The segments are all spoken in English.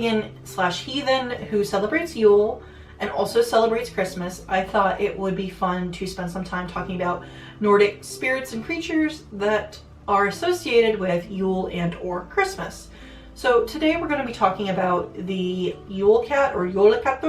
pagan/heathen who celebrates Yule and also celebrates Christmas, I thought it would be fun to spend some time talking about Nordic spirits and creatures that are associated with Yule and or Christmas. So today we're going to be talking about the Yule Cat or Yule Cat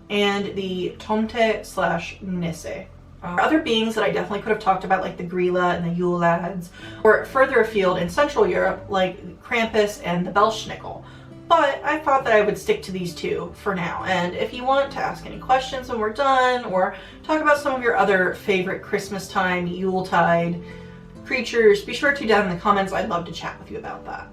and the Tomte/Nisse. Other beings that I definitely could have talked about, like the Grilla and the Yule lads, or further afield in Central Europe like Krampus and the Belschnickel. But I thought that I would stick to these two for now. And if you want to ask any questions when we're done, or talk about some of your other favorite Christmas time, Yuletide creatures, be sure to down in the comments. I'd love to chat with you about that.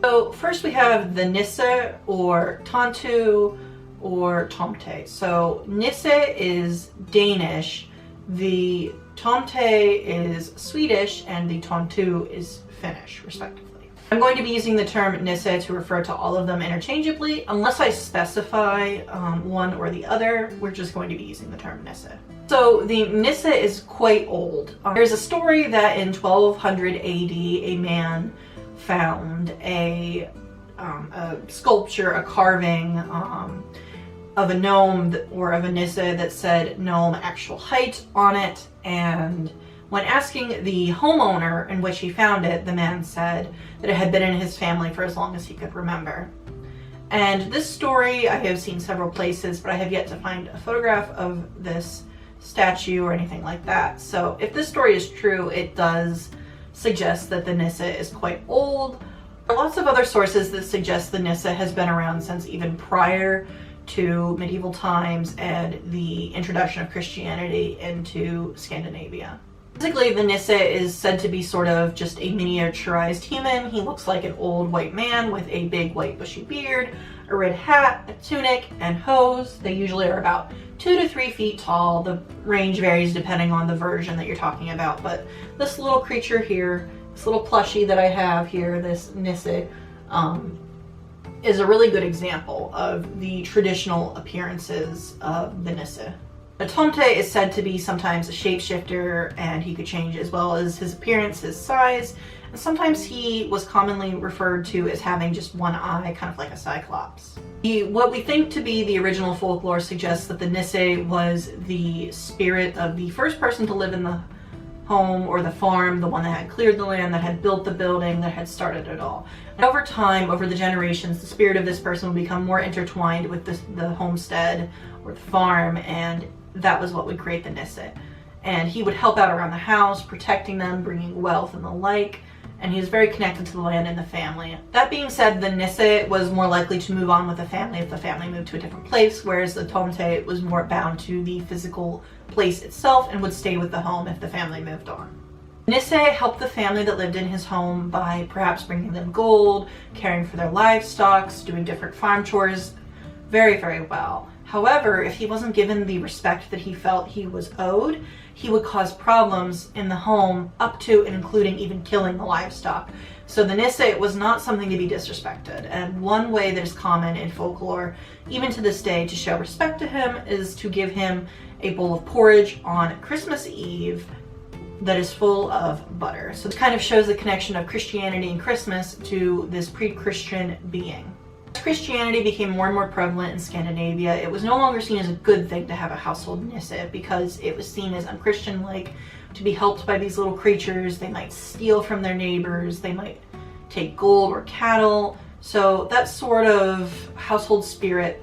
So first we have the Nisse or Tontu or Tomte. So Nisse is Danish, the Tomte is Swedish, and the Tontu is Finnish, respectively. I'm going to be using the term Nisse to refer to all of them interchangeably. Unless I specify one or the other, we're just going to be using the term Nisse. So the Nisse is quite old. There's a story that in 1200 AD, a man found a sculpture, a carving of a gnome or of a Nisse that said gnome actual height on it, and when asking the homeowner in which he found it, the man said that it had been in his family for as long as he could remember. And this story I have seen several places, but I have yet to find a photograph of this statue or anything like that. So if this story is true, it does suggest that the Nisse is quite old. There are lots of other sources that suggest the Nisse has been around since even prior to medieval times and the introduction of Christianity into Scandinavia. Basically, the Nisse is said to be sort of just a miniaturized human. He looks like an old white man with a big white bushy beard, a red hat, a tunic, and hose. They usually are about 2 to 3 feet tall. The range varies depending on the version that you're talking about, but this little creature here, this little plushie that I have here, this Nisse, is a really good example of the traditional appearances of the Nisse. A Tomte is said to be sometimes a shapeshifter, and he could change as well as his appearance, his size, and sometimes he was commonly referred to as having just one eye, kind of like a cyclops. What we think to be the original folklore suggests that the Nisse was the spirit of the first person to live in the home or the farm, the one that had cleared the land, that had built the building, that had started it all. And over time, over the generations, the spirit of this person would become more intertwined with the homestead or the farm, and that was what would create the Nisse. And he would help out around the house, protecting them, bringing wealth and the like, and he was very connected to the land and the family. That being said, the Nisse was more likely to move on with the family if the family moved to a different place, whereas the Tomte was more bound to the physical place itself and would stay with the home if the family moved on. Nisse helped the family that lived in his home by perhaps bringing them gold, caring for their livestock, doing different farm chores very, very well. However, if he wasn't given the respect that he felt he was owed, he would cause problems in the home, up to and including even killing the livestock. So the Nisse was not something to be disrespected, and one way that is common in folklore, even to this day, to show respect to him is to give him a bowl of porridge on Christmas Eve that is full of butter. So this kind of shows the connection of Christianity and Christmas to this pre-Christian being. As Christianity became more and more prevalent in Scandinavia, it was no longer seen as a good thing to have a household Nisse because it was seen as unchristian-like to be helped by these little creatures. They might steal from their neighbors, they might take gold or cattle. So that sort of household spirit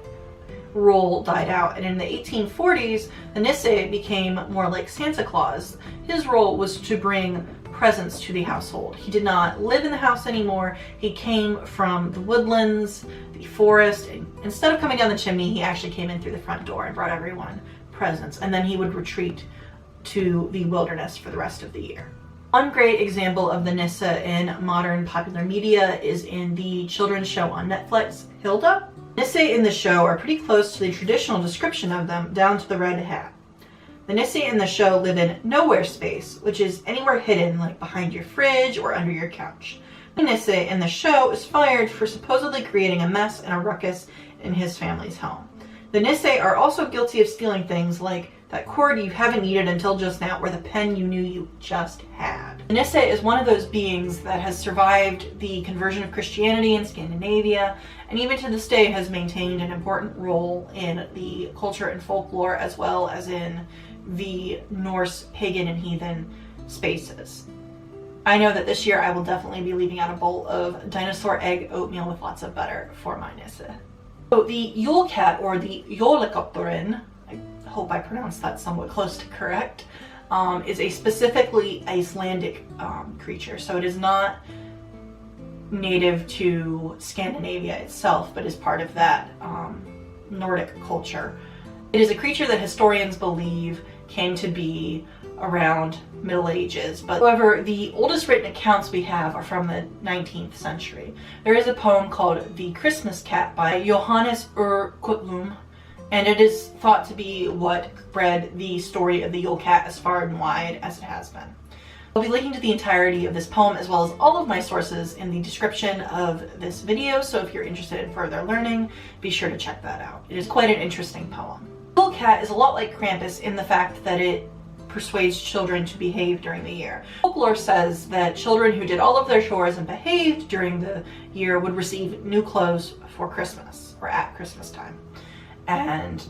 role died out, and in the 1840s the Nisse became more like Santa Claus. His role was to bring presence to the household. He did not live in the house anymore. He came from the woodlands, the forest, and instead of coming down the chimney, he actually came in through the front door and brought everyone presents, and then he would retreat to the wilderness for the rest of the year. One great example of the Nisse in modern popular media is in the children's show on Netflix, Hilda. Nisse in the show are pretty close to the traditional description of them, down to the red hat. The Nisse in the show live in nowhere space, which is anywhere hidden, like behind your fridge or under your couch. The Nisse in the show is fired for supposedly creating a mess and a ruckus in his family's home. The Nisse are also guilty of stealing things like that cord you haven't needed until just now, or the pen you knew you just had. Cat. Nisse is one of those beings that has survived the conversion of Christianity in Scandinavia, and even to this day has maintained an important role in the culture and folklore, as well as in the Norse pagan and heathen spaces. I know that this year I will definitely be leaving out a bowl of dinosaur egg oatmeal with lots of butter for my Nisse. So the Yule Cat, or the Yule Cat, I hope I pronounced that somewhat close to correct, is a specifically Icelandic creature. So it is not native to Scandinavia itself, but is part of that Nordic culture. It is a creature that historians believe came to be around Middle Ages, but however, the oldest written accounts we have are from the 19th century. There is a poem called The Christmas Cat by Johannes Er, and it is thought to be what bred the story of the Yule Cat as far and wide as it has been. I'll be linking to the entirety of this poem as well as all of my sources in the description of this video, so if you're interested in further learning, be sure to check that out. It is quite an interesting poem. The Yule Cat is a lot like Krampus in the fact that it persuades children to behave during the year. Folklore says that children who did all of their chores and behaved during the year would receive new clothes for Christmas, or at Christmas time. And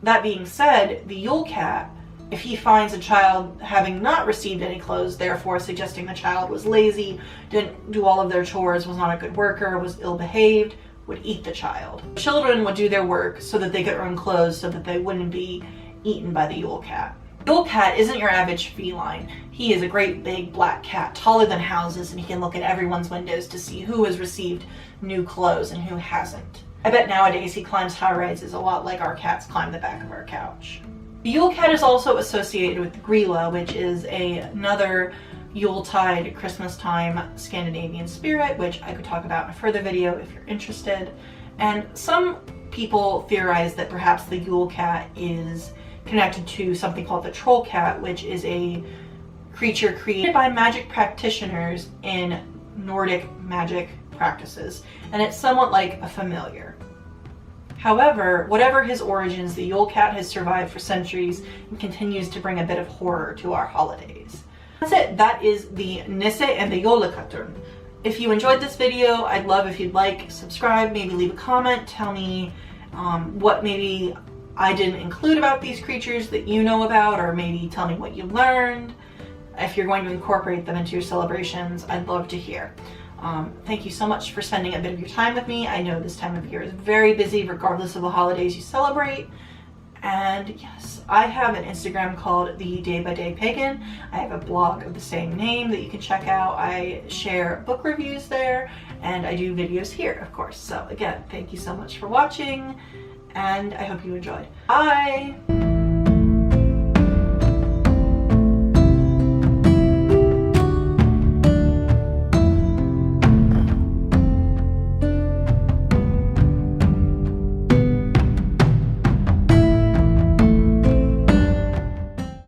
that being said, the Yule Cat, if he finds a child having not received any clothes, therefore suggesting the child was lazy, didn't do all of their chores, was not a good worker, was ill-behaved, would eat the child. Children would do their work so that they could earn clothes so that they wouldn't be eaten by the Yule Cat. The Yule Cat isn't your average feline. He is a great big black cat, taller than houses, and he can look at everyone's windows to see who has received new clothes and who hasn't. I bet nowadays he climbs high-rises a lot like our cats climb the back of our couch. The Yule Cat is also associated with Grilla, which is another Yuletide, Christmas time Scandinavian spirit, which I could talk about in a further video if you're interested. And some people theorize that perhaps the Yule Cat is connected to something called the Troll Cat, which is a creature created by magic practitioners in Nordic magic practices, and it's somewhat like a familiar. However, whatever his origins, the Yule Cat has survived for centuries and continues to bring a bit of horror to our holidays. That's it. That is the Nisse and the Yule Cat. If you enjoyed this video, I'd love if you'd like, subscribe, maybe leave a comment, tell me what maybe I didn't include about these creatures that you know about, or maybe tell me what you learned. If you're going to incorporate them into your celebrations, I'd love to hear. Thank you so much for spending a bit of your time with me. I know this time of year is very busy regardless of the holidays you celebrate. And yes, I have an Instagram called The Day by Day Pagan. I have a blog of the same name that you can check out. I share book reviews there, and I do videos here, of course. So again, thank you so much for watching, and I hope you enjoyed. Bye!